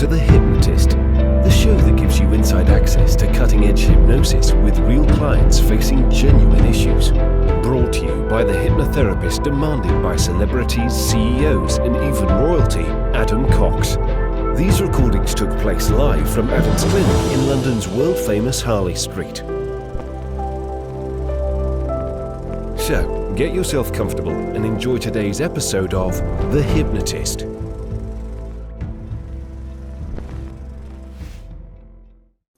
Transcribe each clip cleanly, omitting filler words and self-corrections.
to The Hypnotist, the show that gives you inside access to cutting-edge hypnosis with real clients facing genuine issues. Brought to you by the hypnotherapist demanded by celebrities, CEOs, and even royalty, Adam Cox. These recordings took place live from Adam's clinic in London's world-famous Harley Street. So, get yourself comfortable and enjoy today's episode of The Hypnotist.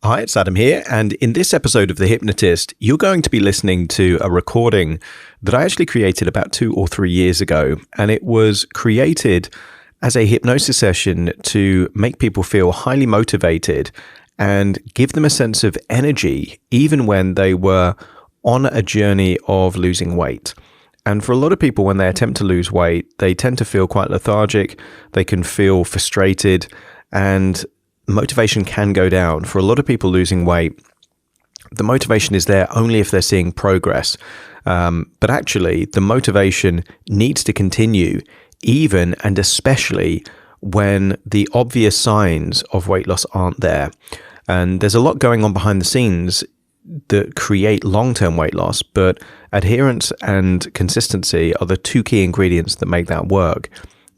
Hi, it's Adam here, and in this episode of The Hypnotist, you're going to be listening to a recording that I actually created about 2 or 3 years ago, and it was created as a hypnosis session to make people feel highly motivated and give them a sense of energy, even when they were on a journey of losing weight. And for a lot of people, when they attempt to lose weight, they tend to feel quite lethargic, they can feel frustrated, and motivation can go down. For a lot of people losing weight, the motivation is there only if they're seeing progress. But actually, the motivation needs to continue even and especially when the obvious signs of weight loss aren't there. And there's a lot going on behind the scenes that create long-term weight loss, but adherence and consistency are the 2 key ingredients that make that work.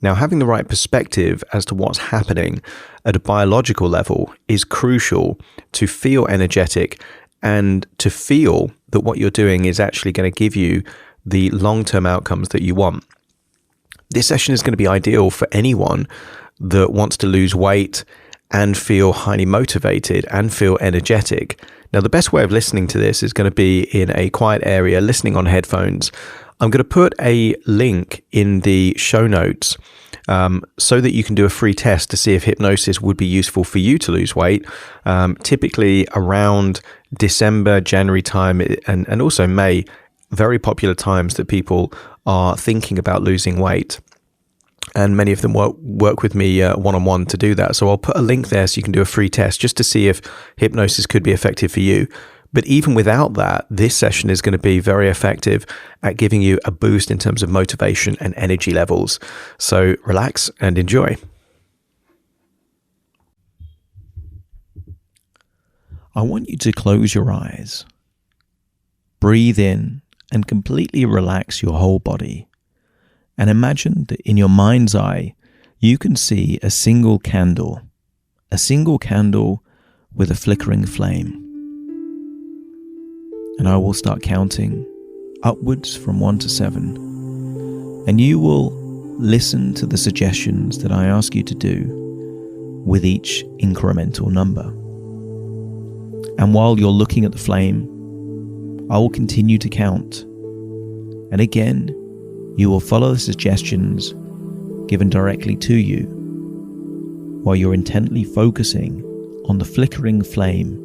Now, having the right perspective as to what's happening at a biological level is crucial to feel energetic and to feel that what you're doing is actually going to give you the long-term outcomes that you want. This session is going to be ideal for anyone that wants to lose weight and feel highly motivated and feel energetic. Now, the best way of listening to this is going to be in a quiet area, listening on headphones. I'm going to put a link in the show notes so that you can do a free test to see if hypnosis would be useful for you to lose weight. Typically around December, January time, and also May, very popular times that people are thinking about losing weight. And many of them work with me one-on-one to do that. So I'll put a link there so you can do a free test just to see if hypnosis could be effective for you. But even without that, this session is going to be very effective at giving you a boost in terms of motivation and energy levels. So relax and enjoy. I want you to close your eyes, breathe in, and completely relax your whole body. And imagine that in your mind's eye, you can see a single candle with a flickering flame. And I will start counting upwards from 1 to 7. And you will listen to the suggestions that I ask you to do with each incremental number. And while you're looking at the flame, I will continue to count. And again, you will follow the suggestions given directly to you while you're intently focusing on the flickering flame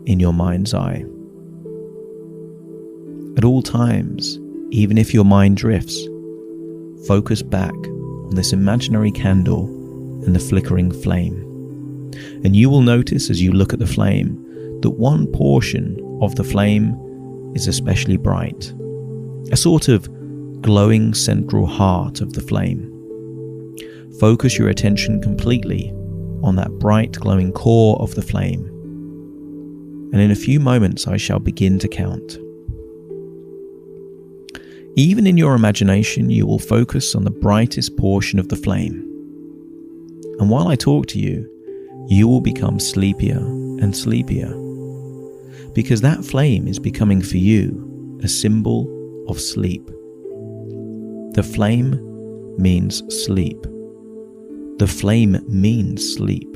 in your mind's eye. At all times, even if your mind drifts, focus back on this imaginary candle and the flickering flame. And you will notice as you look at the flame that one portion of the flame is especially bright, a sort of glowing central heart of the flame. Focus your attention completely on that bright glowing core of the flame. And in a few moments I shall begin to count. Even in your imagination, you will focus on the brightest portion of the flame. And while I talk to you, you will become sleepier and sleepier, because that flame is becoming for you a symbol of sleep. The flame means sleep. The flame means sleep.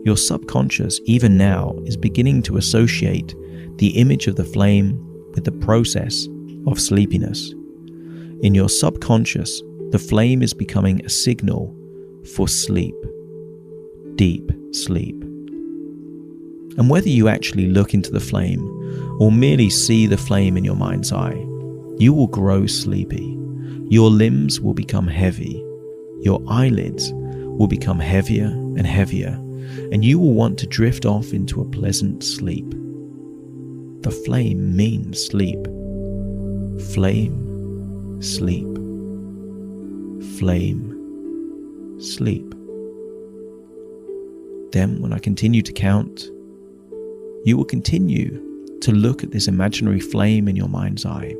Your subconscious, even now, is beginning to associate the image of the flame with the process of sleepiness. In your subconscious, the flame is becoming a signal for sleep, deep sleep. And whether you actually look into the flame or merely see the flame in your mind's eye, you will grow sleepy. Your limbs will become heavy. Your eyelids will become heavier and heavier, and you will want to drift off into a pleasant sleep. The flame means sleep. Flame, sleep. Flame, sleep. Then, when I continue to count, you will continue to look at this imaginary flame in your mind's eye.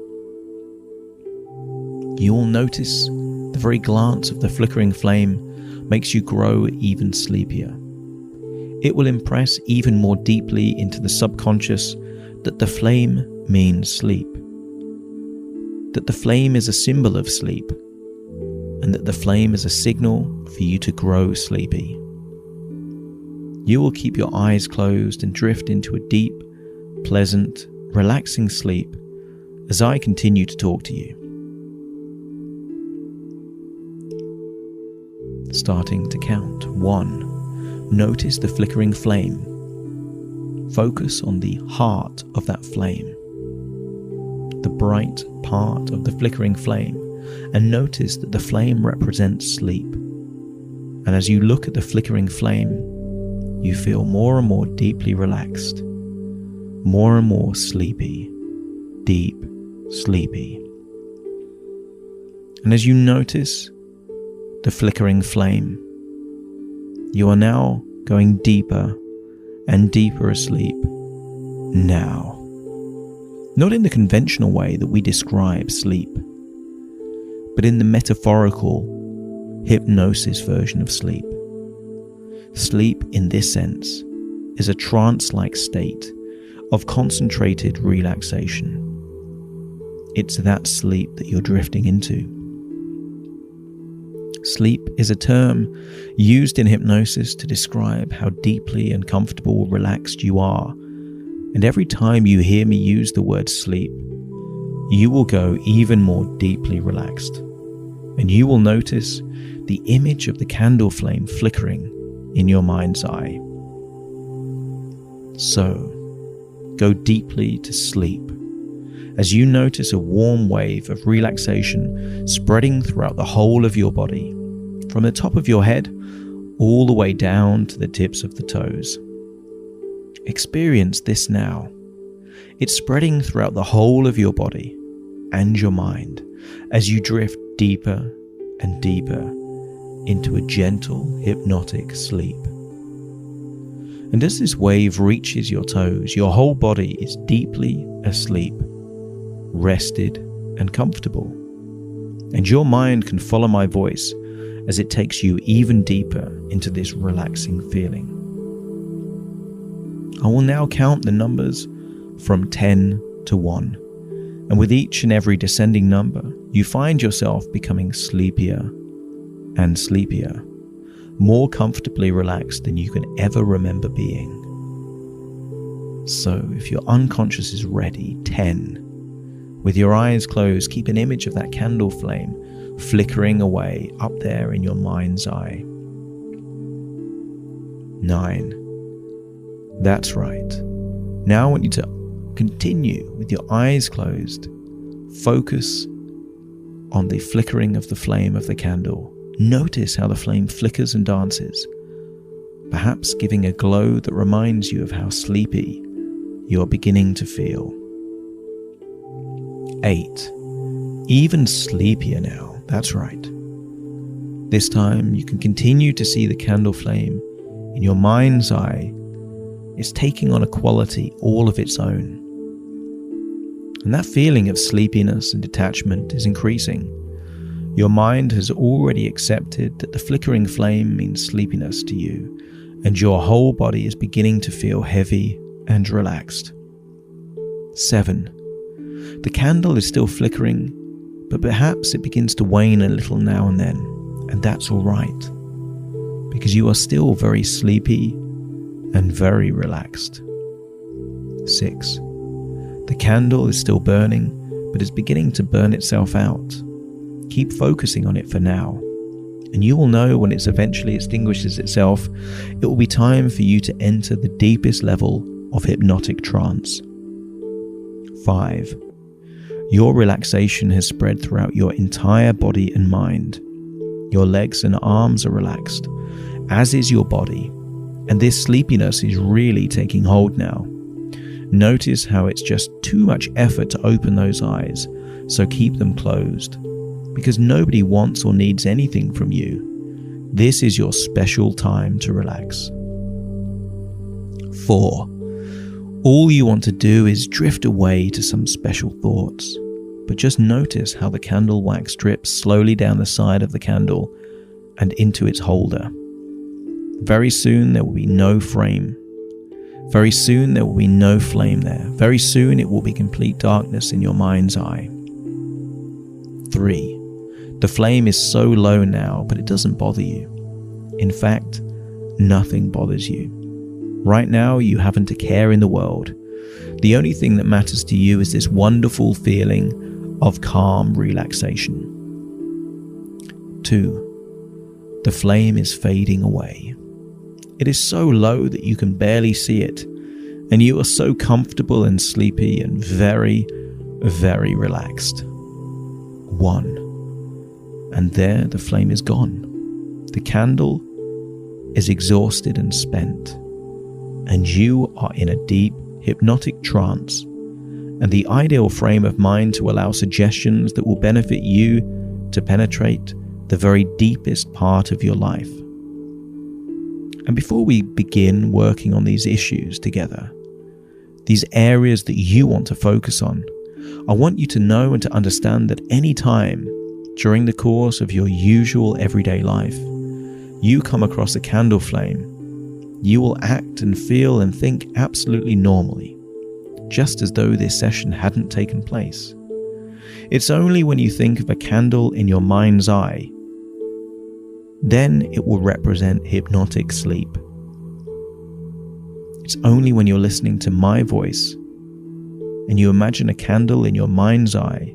You will notice the very glance of the flickering flame makes you grow even sleepier. It will impress even more deeply into the subconscious that the flame means sleep, that the flame is a symbol of sleep, and that the flame is a signal for you to grow sleepy. You will keep your eyes closed and drift into a deep, pleasant, relaxing sleep as I continue to talk to you. Starting to count. 1. Notice the flickering flame. Focus on the heart of that flame, the bright part of the flickering flame, and notice that the flame represents sleep. And as you look at the flickering flame, you feel more and more deeply relaxed, more and more sleepy, deep, sleepy. And as you notice the flickering flame, you are now going deeper and deeper asleep now. Not in the conventional way that we describe sleep, but in the metaphorical hypnosis version of sleep. Sleep, in this sense, is a trance-like state of concentrated relaxation. It's that sleep that you're drifting into. Sleep is a term used in hypnosis to describe how deeply and comfortable, relaxed you are. And every time you hear me use the word sleep, you will go even more deeply relaxed. And you will notice the image of the candle flame flickering in your mind's eye. So, go deeply to sleep as you notice a warm wave of relaxation spreading throughout the whole of your body, from the top of your head all the way down to the tips of the toes. Experience this now. It's spreading throughout the whole of your body and your mind as you drift deeper and deeper into a gentle, hypnotic sleep. And as this wave reaches your toes, your whole body is deeply asleep, rested and comfortable. And your mind can follow my voice as it takes you even deeper into this relaxing feeling. I will now count the numbers from 10 to 1. And with each and every descending number, you find yourself becoming sleepier and sleepier, more comfortably relaxed than you can ever remember being. So if your unconscious is ready, 10. With your eyes closed, keep an image of that candle flame flickering away up there in your mind's eye. 9. That's right. Now I want you to continue with your eyes closed. Focus on the flickering of the flame of the candle. Notice how the flame flickers and dances, perhaps giving a glow that reminds you of how sleepy you are beginning to feel. 8. Even sleepier now. That's right. This time you can continue to see the candle flame in your mind's eye. It's taking on a quality all of its own. And that feeling of sleepiness and detachment is increasing. Your mind has already accepted that the flickering flame means sleepiness to you, and your whole body is beginning to feel heavy and relaxed. 7. The candle is still flickering, but perhaps it begins to wane a little now and then, and that's all right, because you are still very sleepy and very relaxed. 6. The candle is still burning, but is beginning to burn itself out. Keep focusing on it for now, and you will know when it eventually extinguishes itself, it will be time for you to enter the deepest level of hypnotic trance. 5. Your relaxation has spread throughout your entire body and mind. Your legs and arms are relaxed, as is your body, and this sleepiness is really taking hold now. Notice how it's just too much effort to open those eyes, so keep them closed, because nobody wants or needs anything from you. This is your special time to relax. 4. All you want to do is drift away to some special thoughts, but just notice how the candle wax drips slowly down the side of the candle and into its holder. Very soon there will be no frame. Very soon there will be no flame there. Very soon it will be complete darkness in your mind's eye. 3. The flame is so low now, but it doesn't bother you. In fact, nothing bothers you. Right now, you haven't a care in the world. The only thing that matters to you is this wonderful feeling of calm relaxation. 2. The flame is fading away. It is so low that you can barely see it, and you are so comfortable and sleepy and very, very relaxed. 1. And there the flame is gone. The candle is exhausted and spent, and you are in a deep hypnotic trance and the ideal frame of mind to allow suggestions that will benefit you to penetrate the very deepest part of your life. And before we begin working on these issues together, these areas that you want to focus on, I want you to know and to understand that any time during the course of your usual everyday life, you come across a candle flame, you will act and feel and think absolutely normally, just as though this session hadn't taken place. It's only when you think of a candle in your mind's eye, then it will represent hypnotic sleep. It's only when you're listening to my voice and you imagine a candle in your mind's eye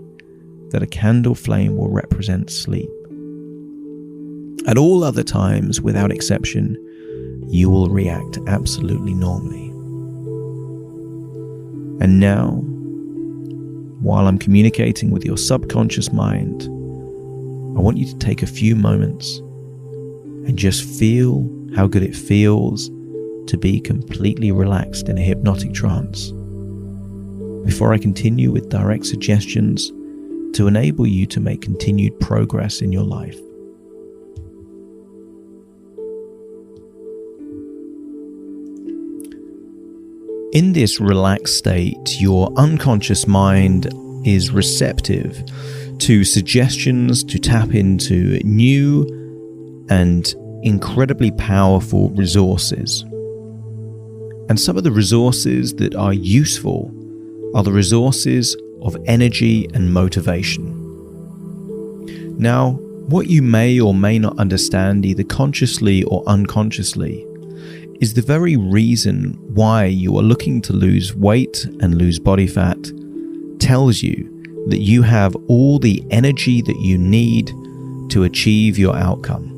that a candle flame will represent sleep. At all other times, without exception, you will react absolutely normally. And now, while I'm communicating with your subconscious mind, I want you to take a few moments and just feel how good it feels to be completely relaxed in a hypnotic trance, before I continue with direct suggestions to enable you to make continued progress in your life. In this relaxed state, your unconscious mind is receptive to suggestions to tap into new and incredibly powerful resources. And some of the resources that are useful are the resources of energy and motivation. Now, what you may or may not understand, either consciously or unconsciously, is the very reason why you are looking to lose weight and lose body fat tells you that you have all the energy that you need to achieve your outcome.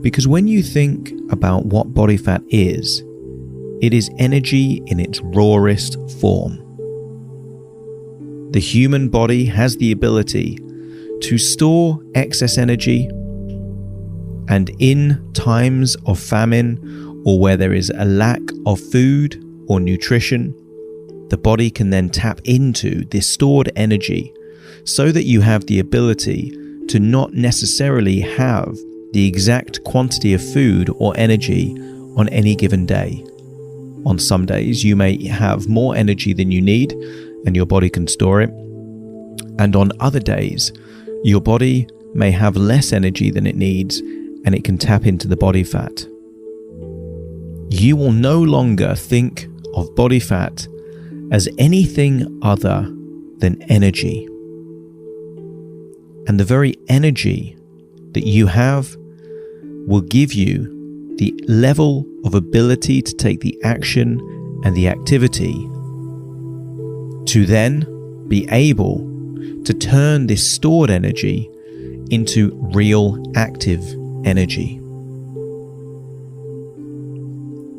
Because when you think about what body fat is, it is energy in its rawest form. The human body has the ability to store excess energy, and in times of famine or where there is a lack of food or nutrition, the body can then tap into this stored energy so that you have the ability to not necessarily have the exact quantity of food or energy on any given day. On some days, you may have more energy than you need and your body can store it. And on other days, your body may have less energy than it needs and it can tap into the body fat. You will no longer think of body fat as anything other than energy. And the very energy that you have will give you the level of ability to take the action and the activity to then be able to turn this stored energy into real active energy.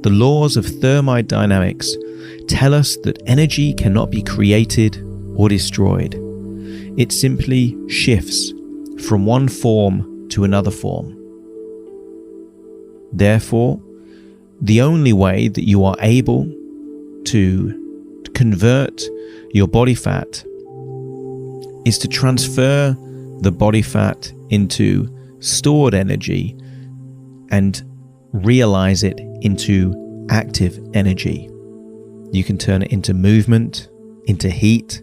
The laws of thermodynamics tell us that energy cannot be created or destroyed. It simply shifts from one form to another form. Therefore, the only way that you are able to convert your body fat is to transfer the body fat into stored energy and realize it into active energy. You can turn it into movement, into heat,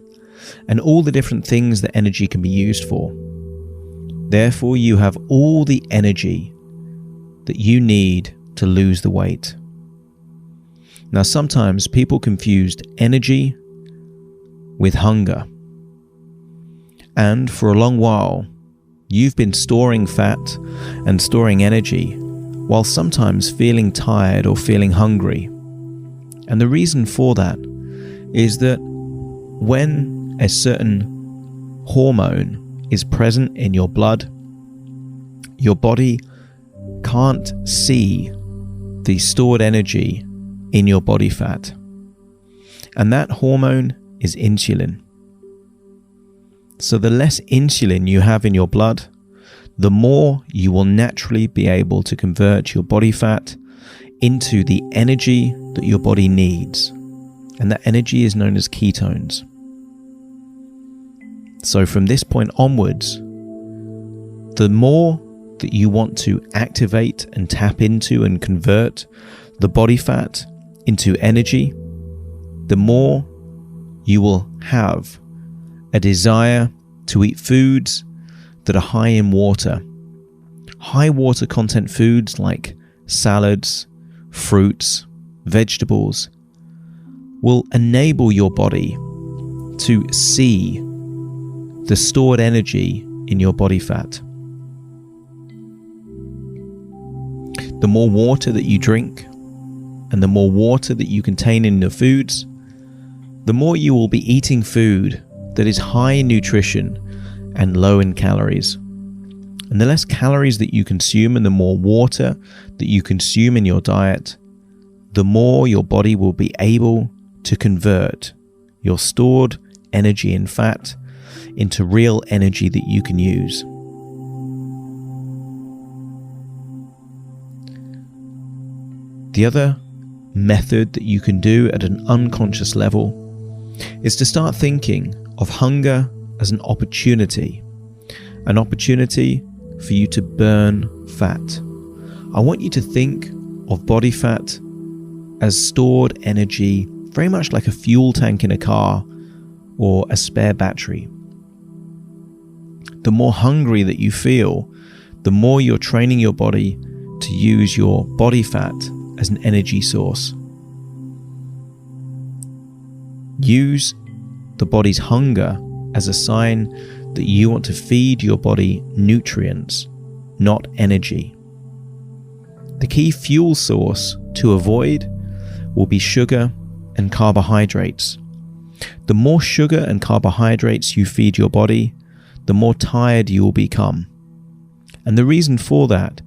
and all the different things that energy can be used for. Therefore, you have all the energy that you need to lose the weight. Now, sometimes people confused energy with hunger. And for a long while, you've been storing fat and storing energy while sometimes feeling tired or feeling hungry. And the reason for that is that when a certain hormone is present in your blood, your body can't see the stored energy in your body fat. And that hormone is insulin. So the less insulin you have in your blood, the more you will naturally be able to convert your body fat into the energy that your body needs. And that energy is known as ketones. So from this point onwards, the more that you want to activate and tap into and convert the body fat into energy, the more you will have a desire to eat foods that are high in water. High water content foods like salads, fruits, vegetables will enable your body to see the stored energy in your body fat. The more water that you drink and the more water that you contain in the foods, the more you will be eating food that is high in nutrition and low in calories. And the less calories that you consume and the more water that you consume in your diet, the more your body will be able to convert your stored energy and fat into real energy that you can use. The other method that you can do at an unconscious level is to start thinking of hunger as an opportunity for you to burn fat. I want you to think of body fat as stored energy, very much like a fuel tank in a car or a spare battery. The more hungry that you feel, the more you're training your body to use your body fat as an energy source. Use the body's hunger as a sign that you want to feed your body nutrients, not energy. The key fuel source to avoid will be sugar and carbohydrates. The more sugar and carbohydrates you feed your body, the more tired you will become. And the reason for that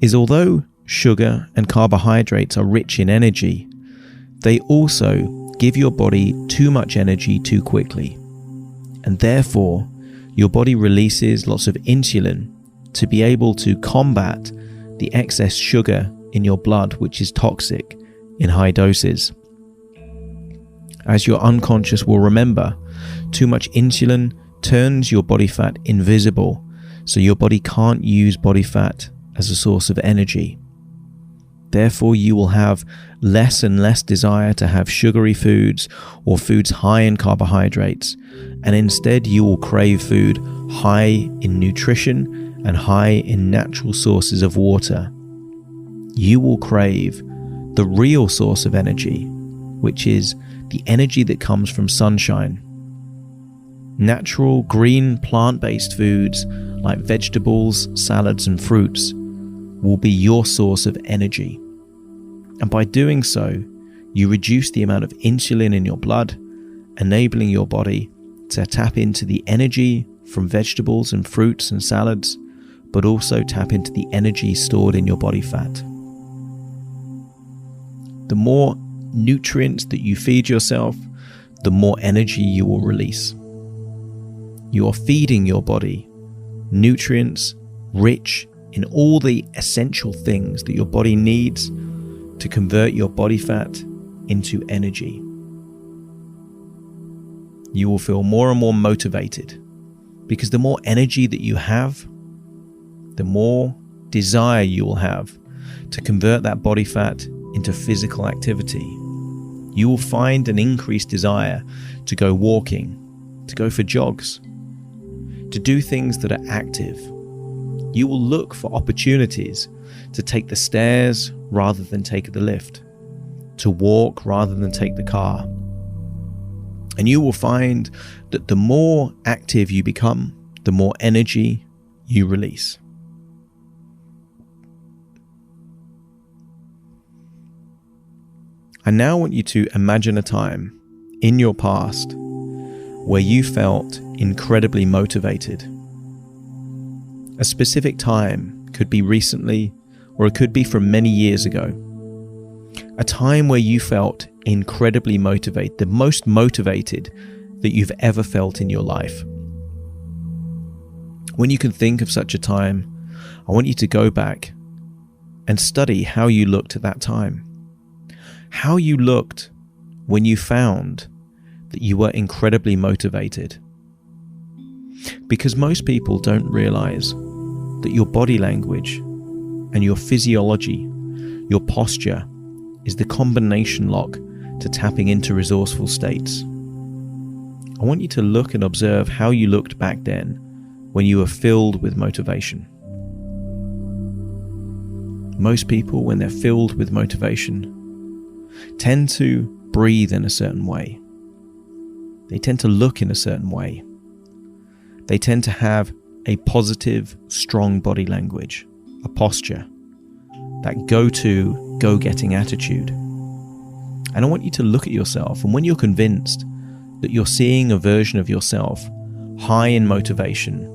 is although sugar and carbohydrates are rich in energy, they also give your body too much energy too quickly. And therefore, your body releases lots of insulin to be able to combat the excess sugar in your blood, which is toxic in high doses. As your unconscious will remember, too much insulin turns your body fat invisible, so your body can't use body fat as a source of energy. Therefore, you will have less and less desire to have sugary foods or foods high in carbohydrates, and instead you will crave food high in nutrition and high in natural sources of water. You will crave the real source of energy, which is the energy that comes from sunshine. Natural, green, plant-based foods like vegetables, salads, and fruits will be your source of energy. And by doing so, you reduce the amount of insulin in your blood, enabling your body to tap into the energy from vegetables and fruits and salads, but also tap into the energy stored in your body fat. The more nutrients that you feed yourself, the more energy you will release. You are feeding your body nutrients rich in all the essential things that your body needs to convert your body fat into energy. You will feel more and more motivated because the more energy that you have, the more desire you will have to convert that body fat into physical activity. You will find an increased desire to go walking, to go for jogs, to do things that are active. You will look for opportunities to take the stairs rather than take the lift, to walk rather than take the car. And you will find that the more active you become, the more energy you release. I now want you to imagine a time in your past where you felt incredibly motivated. A specific time could be recently, or it could be from many years ago. A time where you felt incredibly motivated, the most motivated that you've ever felt in your life. When you can think of such a time, I want you to go back and study how you looked at that time. How you looked when you found that you were incredibly motivated. Because most people don't realize that your body language and your physiology, your posture, is the combination lock to tapping into resourceful states. I want you to look and observe how you looked back then when you were filled with motivation. Most people, when they're filled with motivation, tend to breathe in a certain way. They tend to look in a certain way. They tend to have a positive, strong body language, a posture, that go-getting attitude. And I want you to look at yourself, and when you're convinced that you're seeing a version of yourself high in motivation,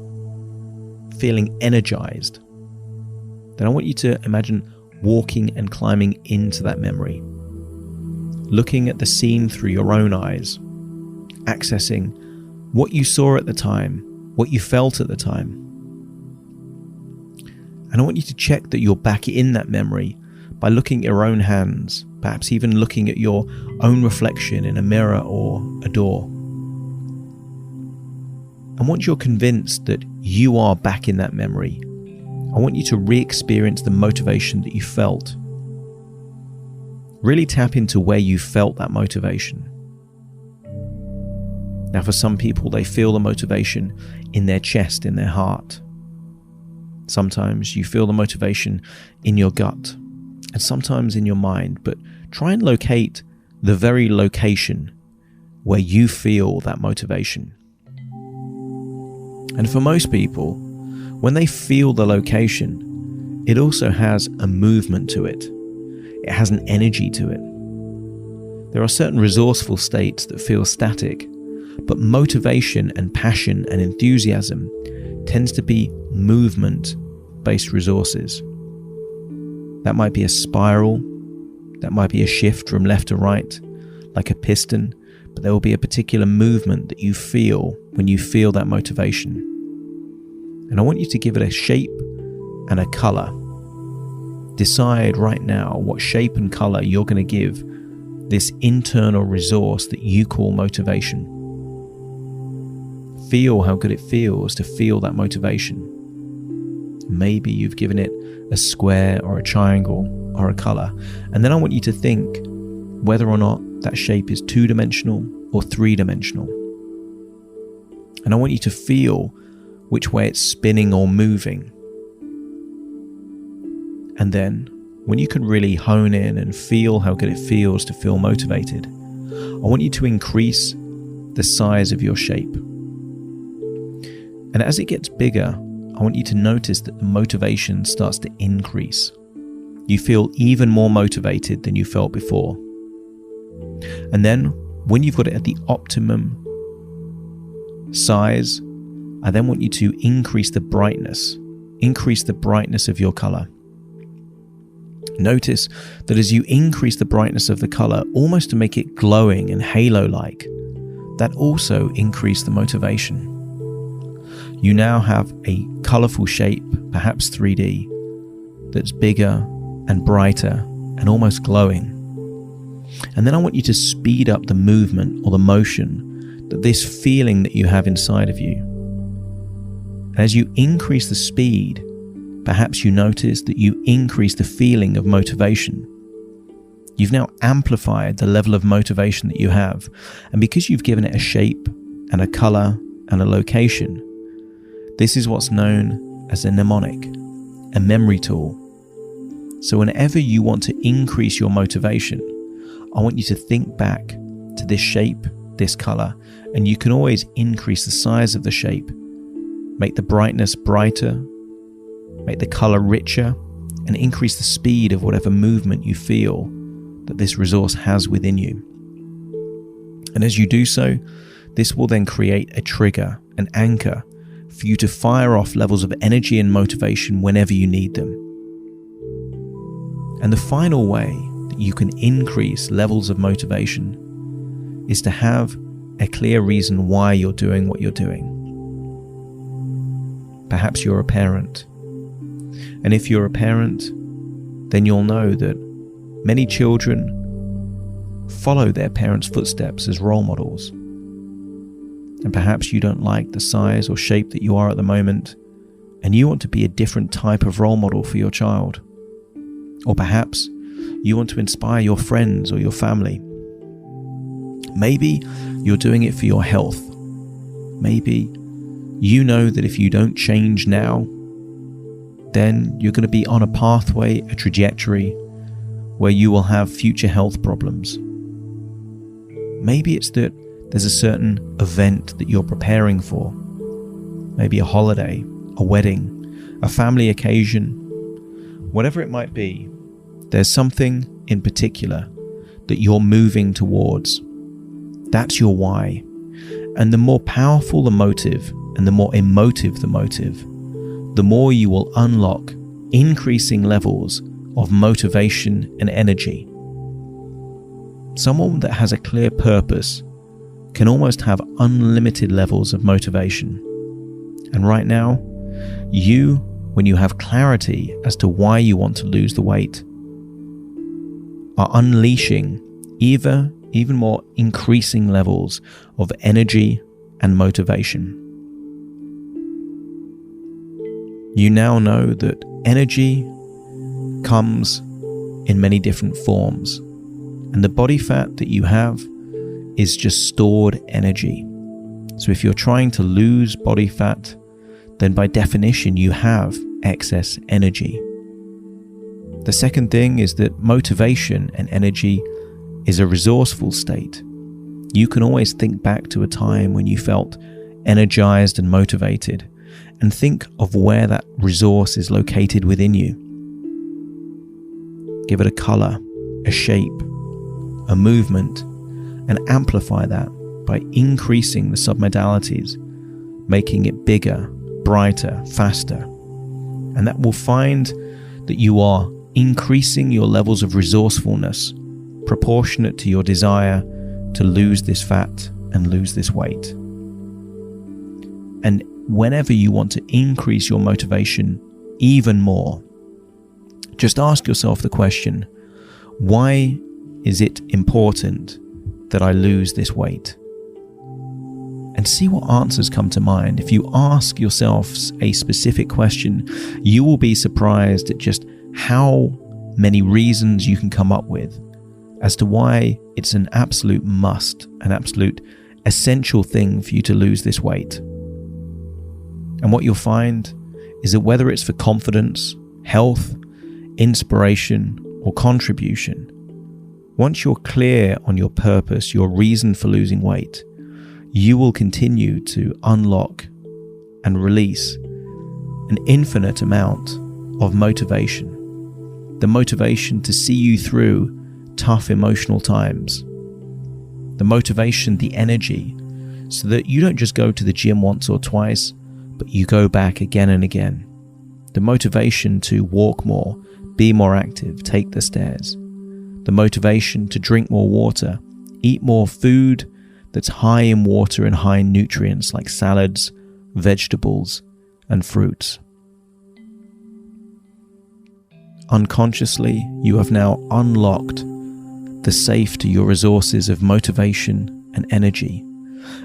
feeling energized, then I want you to imagine walking and climbing into that memory, looking at the scene through your own eyes, accessing what you saw at the time, what you felt at the time. And I want you to check that you're back in that memory by looking at your own hands, perhaps even looking at your own reflection in a mirror or a door. And once you're convinced that you are back in that memory, I want you to re-experience the motivation that you felt. Really tap into where you felt that motivation. Now, for some people, they feel the motivation in their chest, in their heart. Sometimes you feel the motivation in your gut, and sometimes in your mind, but try and locate the very location where you feel that motivation. And for most people, when they feel the location, it also has a movement to it. It has an energy to it. There are certain resourceful states that feel static, but motivation and passion and enthusiasm tends to be movement-based resources. That might be a spiral, that might be a shift from left to right, like a piston, but there will be a particular movement that you feel when you feel that motivation. And I want you to give it a shape and a color. Decide right now what shape and color you're going to give this internal resource that you call motivation. Feel how good it feels to feel that motivation. Maybe you've given it a square or a triangle or a color. And then I want you to think whether or not that shape is 2-dimensional or 3-dimensional. And I want you to feel which way it's spinning or moving. And then, when you can really hone in and feel how good it feels to feel motivated, I want you to increase the size of your shape. And as it gets bigger, I want you to notice that the motivation starts to increase. You feel even more motivated than you felt before. And then, when you've got it at the optimum size, I then want you to increase the brightness of your color. Notice that as you increase the brightness of the color, almost to make it glowing and halo-like, that also increased the motivation. You now have a colorful shape, perhaps 3D, that's bigger and brighter and almost glowing. And then I want you to speed up the movement or the motion, that this feeling that you have inside of you. And as you increase the speed, perhaps you notice that you increase the feeling of motivation. You've now amplified the level of motivation that you have. And because you've given it a shape and a color and a location, this is what's known as a mnemonic, a memory tool. So whenever you want to increase your motivation, I want you to think back to this shape, this color, and you can always increase the size of the shape, make the brightness brighter, make the color richer, and increase the speed of whatever movement you feel that this resource has within you. And as you do so, this will then create a trigger, an anchor, for you to fire off levels of energy and motivation whenever you need them. And the final way that you can increase levels of motivation is to have a clear reason why you're doing what you're doing. Perhaps you're a parent. And if you're a parent, then you'll know that many children follow their parents' footsteps as role models. And perhaps you don't like the size or shape that you are at the moment, and you want to be a different type of role model for your child. Or perhaps you want to inspire your friends or your family. Maybe you're doing it for your health. Maybe you know that if you don't change now, then you're going to be on a pathway, a trajectory, where you will have future health problems. Maybe it's that there's a certain event that you're preparing for. Maybe a holiday, a wedding, a family occasion. Whatever it might be, there's something in particular that you're moving towards. That's your why. And the more powerful the motive and the more emotive the motive, the more you will unlock increasing levels of motivation and energy. Someone that has a clear purpose can almost have unlimited levels of motivation. And right now, you, when you have clarity as to why you want to lose the weight, are unleashing even more increasing levels of energy and motivation. You now know that energy comes in many different forms, and the body fat that you have is just stored energy. So if you're trying to lose body fat, then by definition you have excess energy. The second thing is that motivation and energy is a resourceful state. You can always think back to a time when you felt energized and motivated, and think of where that resource is located within you. Give it a color, a shape, a movement, and amplify that by increasing the submodalities, making it bigger, brighter, faster. And that will find that you are increasing your levels of resourcefulness proportionate to your desire to lose this fat and lose this weight. And whenever you want to increase your motivation even more, just ask yourself the question, why is it important that I lose this weight? And see what answers come to mind. If you ask yourself a specific question, you will be surprised at just how many reasons you can come up with as to why it's an absolute must, an absolute essential thing for you to lose this weight. And what you'll find is that whether it's for confidence, health, inspiration, or contribution, once you're clear on your purpose, your reason for losing weight, you will continue to unlock and release an infinite amount of motivation. The motivation to see you through tough emotional times. The motivation, the energy, so that you don't just go to the gym once or twice, but you go back again and again. The motivation to walk more, be more active, take the stairs. The motivation to drink more water, eat more food that's high in water and high in nutrients like salads, vegetables, and fruits. Unconsciously, you have now unlocked the safe to your resources of motivation and energy.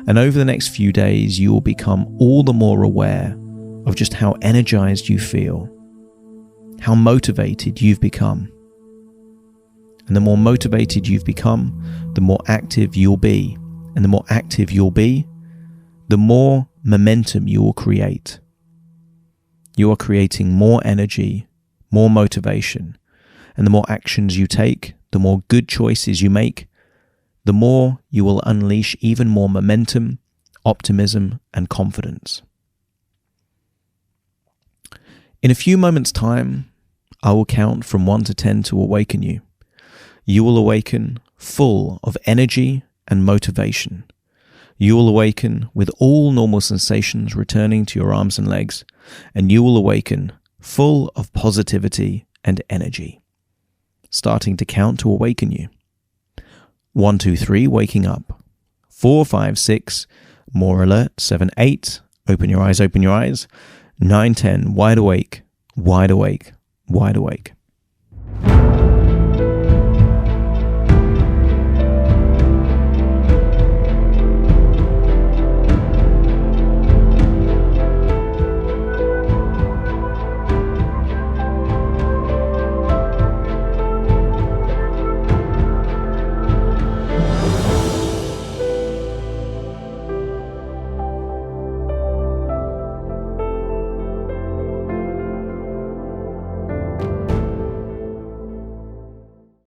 And over the next few days, you will become all the more aware of just how energized you feel, how motivated you've become. And the more motivated you've become, the more active you'll be. And the more active you'll be, the more momentum you will create. You are creating more energy, more motivation. And the more actions you take, the more good choices you make, the more you will unleash even more momentum, optimism, and confidence. In a few moments' time, I will count from 1 to 10 to awaken you. You will awaken full of energy and motivation. You will awaken with all normal sensations returning to your arms and legs, and you will awaken full of positivity and energy. Starting to count to awaken you. 1, 2, 3, waking up. 4, 5, 6, more alert. 7, 8, open your eyes, open your eyes. 9, 10, wide awake, wide awake, wide awake.